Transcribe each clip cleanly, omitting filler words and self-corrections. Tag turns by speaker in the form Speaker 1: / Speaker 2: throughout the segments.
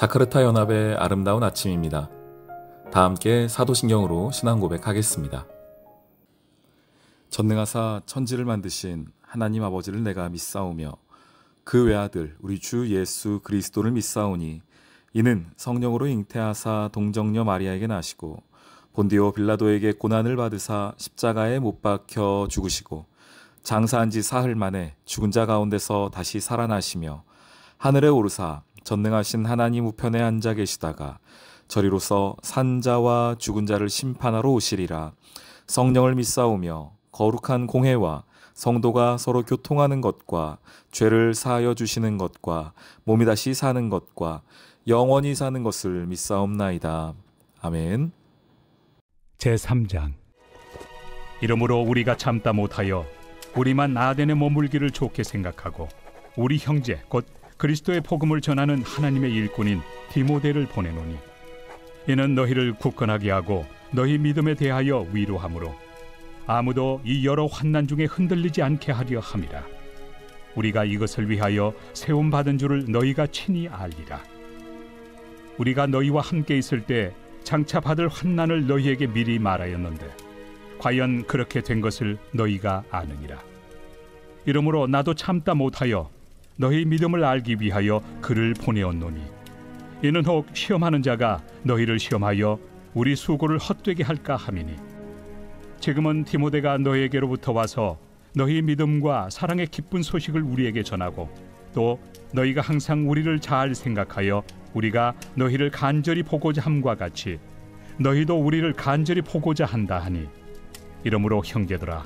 Speaker 1: 자카르타 연합의 아름다운 아침입니다. 다 함께 사도신경으로 신앙 고백하겠습니다. 전능하사 천지를 만드신 하나님 아버지를 내가 믿사오며 그 외아들 우리 주 예수 그리스도를 믿사오니 이는 성령으로 잉태하사 동정녀 마리아에게 나시고 본디오 빌라도에게 고난을 받으사 십자가에 못 박혀 죽으시고 장사한 지 사흘 만에 죽은 자 가운데서 다시 살아나시며 하늘에 오르사 전능하신 하나님 우편에 앉아 계시다가 저리로서 산자와 죽은 자를 심판하러 오시리라. 성령을 믿사오며 거룩한 공회와 성도가 서로 교통하는 것과 죄를 사하여 주시는 것과 몸이 다시 사는 것과 영원히 사는 것을 믿사옵나이다. 아멘.
Speaker 2: 제3장. 이러므로 우리가 참다 못하여 우리만 아덴에 머물기를 좋게 생각하고 우리 형제 곧 그리스도의 복음을 전하는 하나님의 일꾼인 디모데를 보내노니 이는 너희를 굳건하게 하고 너희 믿음에 대하여 위로하므로 아무도 이 여러 환난 중에 흔들리지 않게 하려 함이라. 우리가 이것을 위하여 세움받은 줄을 너희가 친히 알리라. 우리가 너희와 함께 있을 때 장차 받을 환난을 너희에게 미리 말하였는데 과연 그렇게 된 것을 너희가 아느니라. 이러므로 나도 참다 못하여 너희 믿음을 알기 위하여 그를 보내었노니 이는 혹 시험하는 자가 너희를 시험하여 우리 수고를 헛되게 할까 함이니 지금은 디모데가 너희에게로부터 와서 너희 믿음과 사랑의 기쁜 소식을 우리에게 전하고 또 너희가 항상 우리를 잘 생각하여 우리가 너희를 간절히 보고자 함과 같이 너희도 우리를 간절히 보고자 한다 하니 이러므로 형제들아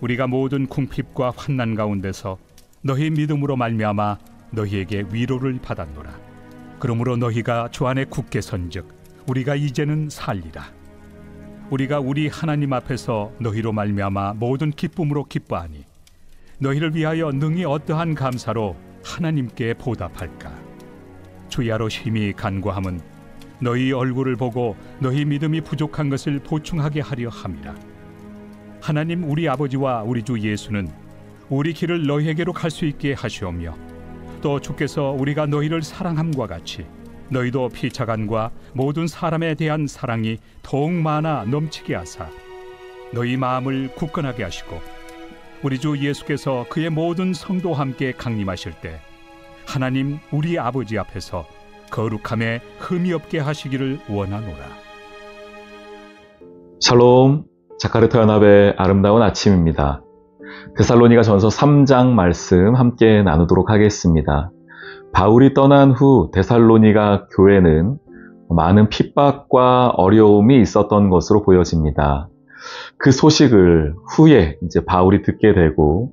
Speaker 2: 우리가 모든 궁핍과 환난 가운데서 너희 믿음으로 말미암아 너희에게 위로를 받았노라. 그러므로 너희가 주 안에 굳게 선즉 우리가 이제는 살리라. 우리가 우리 하나님 앞에서 너희로 말미암아 모든 기쁨으로 기뻐하니 너희를 위하여 능히 어떠한 감사로 하나님께 보답할까. 주야로 심히 간구함은 너희 얼굴을 보고 너희 믿음이 부족한 것을 보충하게 하려 함이라. 하나님 우리 아버지와 우리 주 예수는 우리 길을 너희에게로 갈 수 있게 하시오며 또 주께서 우리가 너희를 사랑함과 같이 너희도 피차간과 모든 사람에 대한 사랑이 더욱 많아 넘치게 하사 너희 마음을 굳건하게 하시고 우리 주 예수께서 그의 모든 성도와 함께 강림하실 때 하나님 우리 아버지 앞에서 거룩함에 흠이 없게 하시기를 원하노라.
Speaker 3: 샬롬, 자카르타 연합의 아름다운 아침입니다. 데살로니가 전서 3장 말씀 함께 나누도록 하겠습니다. 바울이 떠난 후 데살로니가 교회는 많은 핍박과 어려움이 있었던 것으로 보여집니다. 그 소식을 후에 이제 바울이 듣게 되고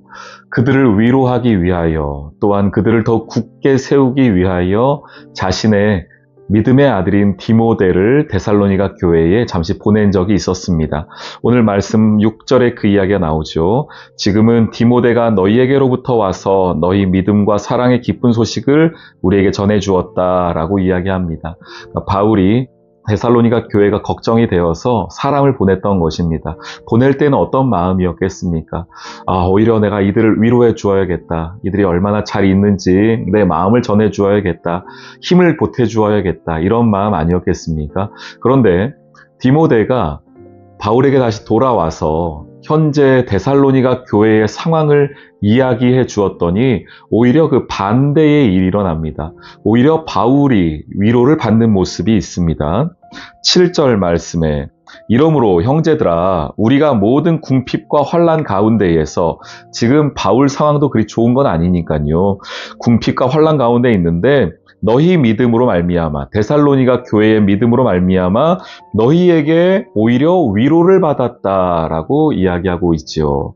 Speaker 3: 그들을 위로하기 위하여 또한 그들을 더 굳게 세우기 위하여 자신의 믿음의 아들인 디모데를 데살로니가 교회에 잠시 보낸 적이 있었습니다. 오늘 말씀 6절에 그 이야기가 나오죠. 지금은 디모데가 너희에게로부터 와서 너희 믿음과 사랑의 기쁜 소식을 우리에게 전해주었다라고 이야기합니다. 바울이 데살로니가 교회가 걱정이 되어서 사람을 보냈던 것입니다. 보낼 때는 어떤 마음이었겠습니까? 오히려 내가 이들을 위로해 주어야겠다. 이들이 얼마나 잘 있는지 내 마음을 전해 주어야겠다. 힘을 보태 주어야겠다. 이런 마음 아니었겠습니까? 그런데 디모데가 바울에게 다시 돌아와서 현재 데살로니가 교회의 상황을 이야기해 주었더니 오히려 그 반대의 일이 일어납니다. 오히려 바울이 위로를 받는 모습이 있습니다. 7절 말씀에 이러므로 형제들아 우리가 모든 궁핍과 환난 가운데에서 지금 바울 상황도 그리 좋은 건 아니니까요. 궁핍과 환난 가운데 있는데 너희 믿음으로 말미암아 데살로니가 교회의 믿음으로 말미암아 너희에게 오히려 위로를 받았다라고 이야기하고 있죠.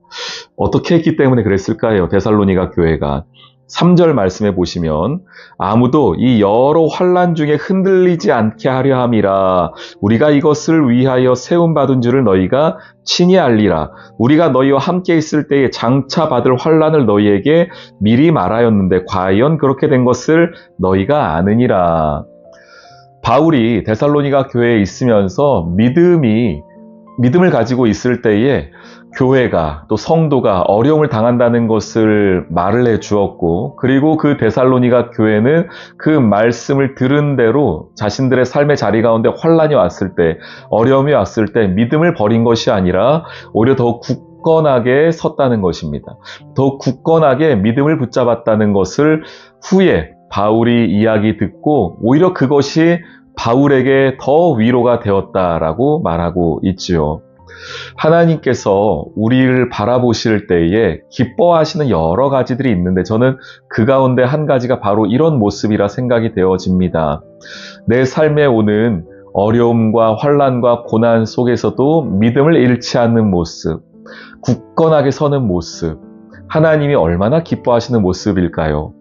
Speaker 3: 어떻게 했기 때문에 그랬을까요? 데살로니가 교회가 3절 말씀에 보시면 아무도 이 여러 환난 중에 흔들리지 않게 하려 함이라. 우리가 이것을 위하여 세움받은 줄을 너희가 친히 알리라. 우리가 너희와 함께 있을 때에 장차 받을 환난을 너희에게 미리 말하였는데 과연 그렇게 된 것을 너희가 아느니라. 바울이 데살로니가 교회에 있으면서 믿음이 믿음을 가지고 있을 때에 교회가 또 성도가 어려움을 당한다는 것을 말을 해 주었고, 그리고 그 데살로니가 교회는 그 말씀을 들은 대로 자신들의 삶의 자리 가운데 환란이 왔을 때, 어려움이 왔을 때 믿음을 버린 것이 아니라 오히려 더욱 굳건하게 섰다는 것입니다. 더욱 굳건하게 믿음을 붙잡았다는 것을 후에 바울이 이야기 듣고 오히려 그것이 바울에게 더 위로가 되었다라고 말하고 있지요. 하나님께서 우리를 바라보실 때에 기뻐하시는 여러 가지들이 있는데 저는 그 가운데 한 가지가 바로 이런 모습이라 생각이 되어집니다. 내 삶에 오는 어려움과 환란과 고난 속에서도 믿음을 잃지 않는 모습, 굳건하게 서는 모습, 하나님이 얼마나 기뻐하시는 모습일까요?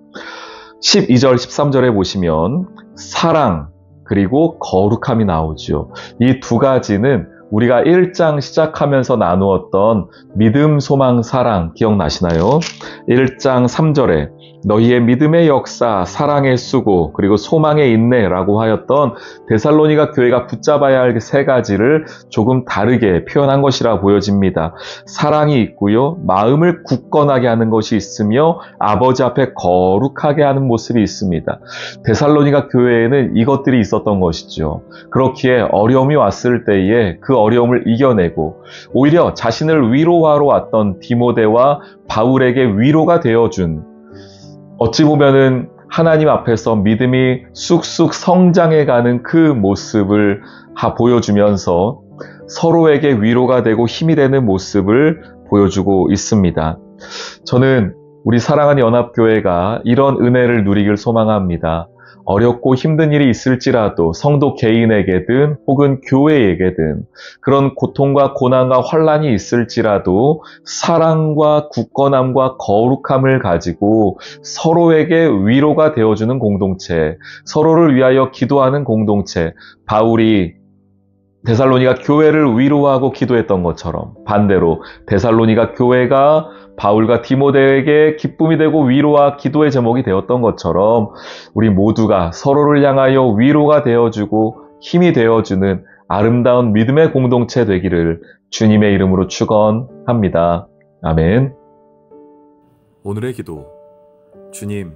Speaker 3: 12절, 13절에 보시면 사랑, 그리고 거룩함이 나오죠. 이 두 가지는 우리가 1장 시작하면서 나누었던 믿음, 소망, 사랑 기억나시나요? 1장 3절에 너희의 믿음의 역사, 사랑의 수고, 그리고 소망의 인내라고 하였던 데살로니가 교회가 붙잡아야 할 세 가지를 조금 다르게 표현한 것이라 보여집니다. 사랑이 있고요, 마음을 굳건하게 하는 것이 있으며 아버지 앞에 거룩하게 하는 모습이 있습니다. 데살로니가 교회에는 이것들이 있었던 것이죠. 그렇기에 어려움이 왔을 때에 그 어려움을 이겨내고 오히려 자신을 위로하러 왔던 디모데와 바울에게 위로가 되어준, 어찌 보면은 하나님 앞에서 믿음이 쑥쑥 성장해가는 그 모습을 보여주면서 서로에게 위로가 되고 힘이 되는 모습을 보여주고 있습니다. 저는 우리 사랑하는 연합교회가 이런 은혜를 누리길 소망합니다. 어렵고 힘든 일이 있을지라도 성도 개인에게든 혹은 교회에게든 그런 고통과 고난과 환란이 있을지라도 사랑과 굳건함과 거룩함을 가지고 서로에게 위로가 되어주는 공동체, 서로를 위하여 기도하는 공동체, 바울이 데살로니가 교회를 위로하고 기도했던 것처럼 반대로 데살로니가 교회가 바울과 디모데에게 기쁨이 되고 위로와 기도의 제목이 되었던 것처럼 우리 모두가 서로를 향하여 위로가 되어주고 힘이 되어주는 아름다운 믿음의 공동체 되기를 주님의 이름으로 축원합니다. 아멘.
Speaker 1: 오늘의 기도. 주님,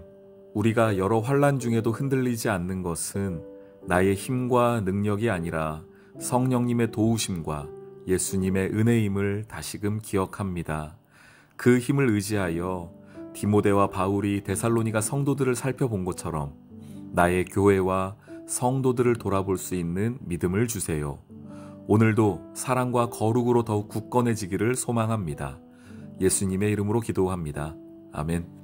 Speaker 1: 우리가 여러 환란 중에도 흔들리지 않는 것은 나의 힘과 능력이 아니라 성령님의 도우심과 예수님의 은혜임을 다시금 기억합니다. 그 힘을 의지하여 디모데와 바울이 데살로니가 성도들을 살펴본 것처럼 나의 교회와 성도들을 돌아볼 수 있는 믿음을 주세요. 오늘도 사랑과 거룩으로 더욱 굳건해지기를 소망합니다. 예수님의 이름으로 기도합니다. 아멘.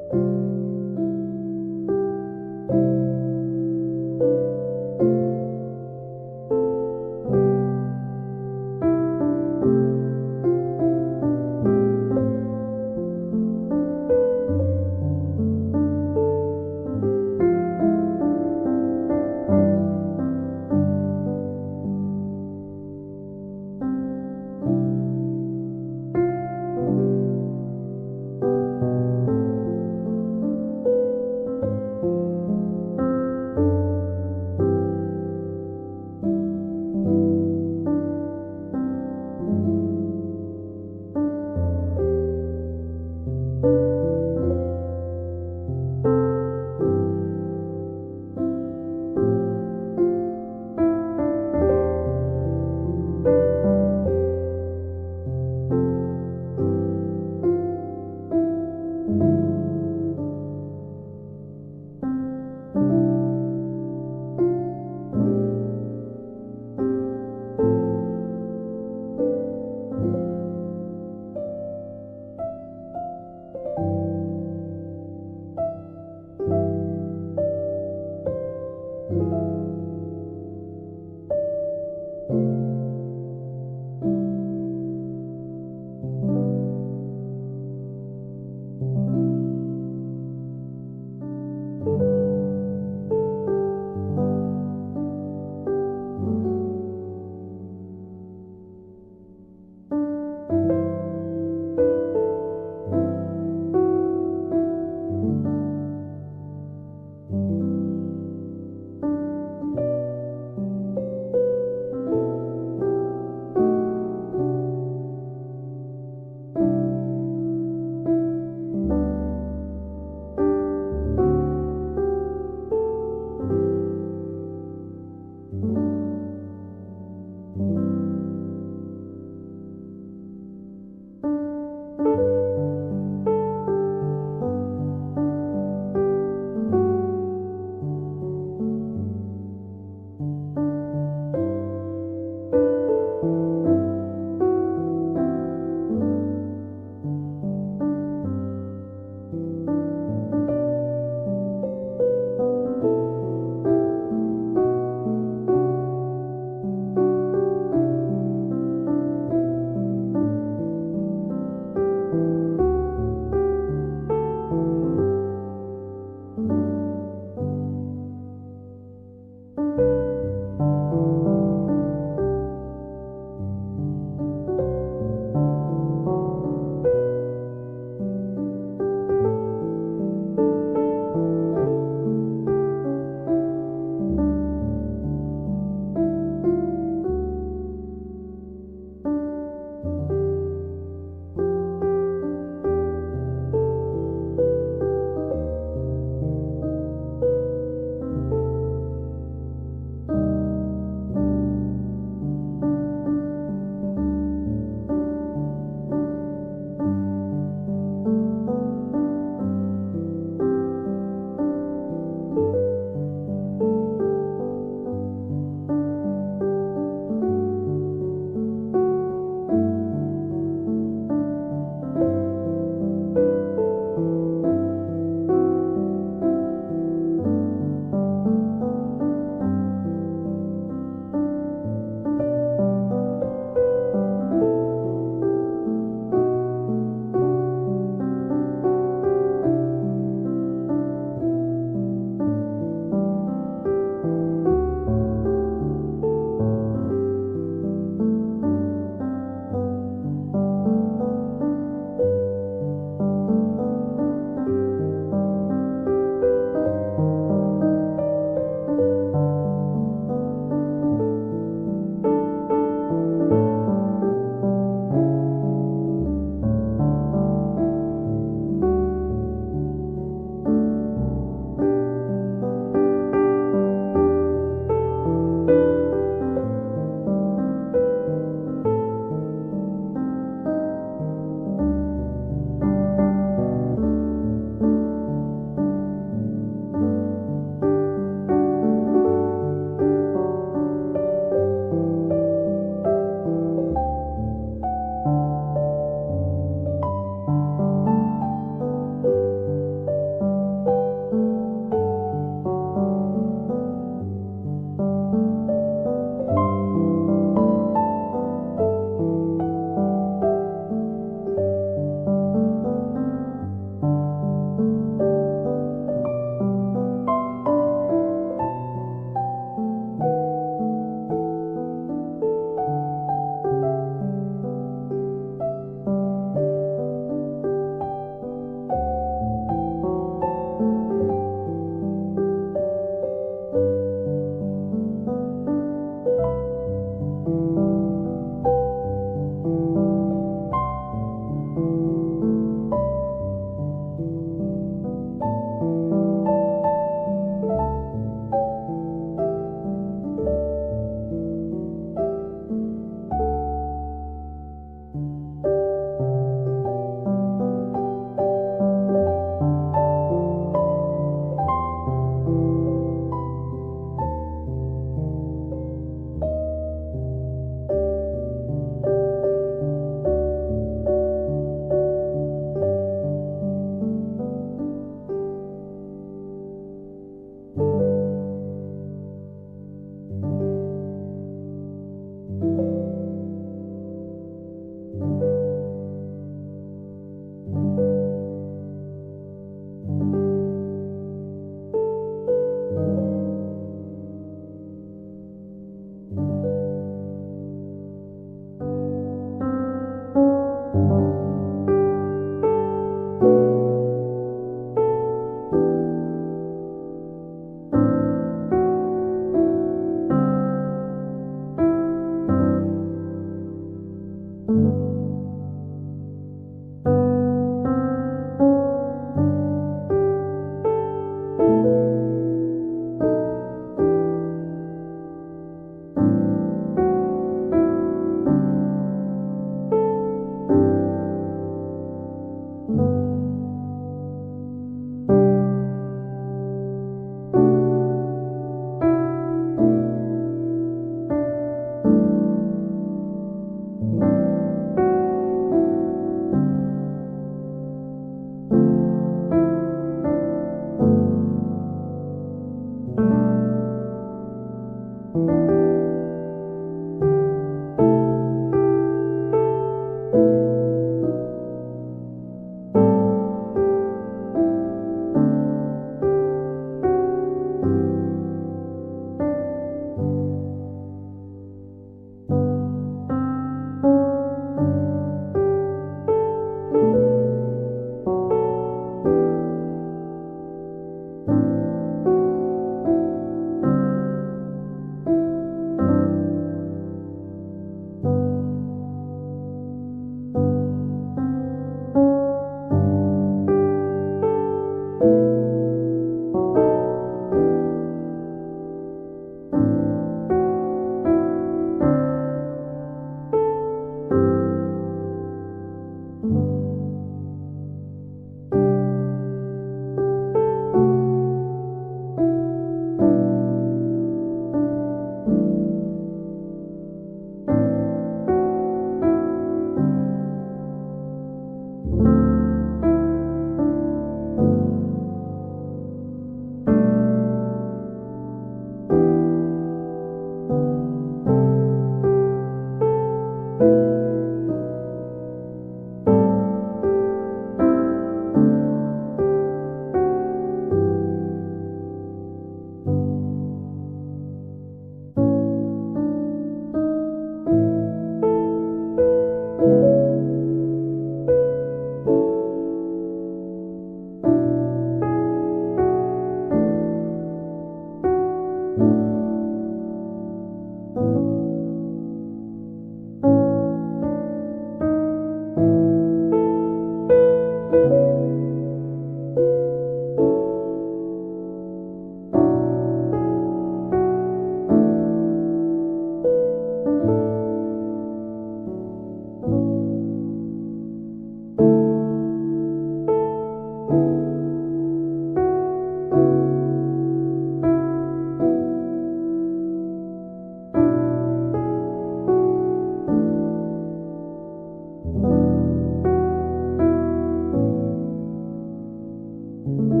Speaker 3: 주옵소서.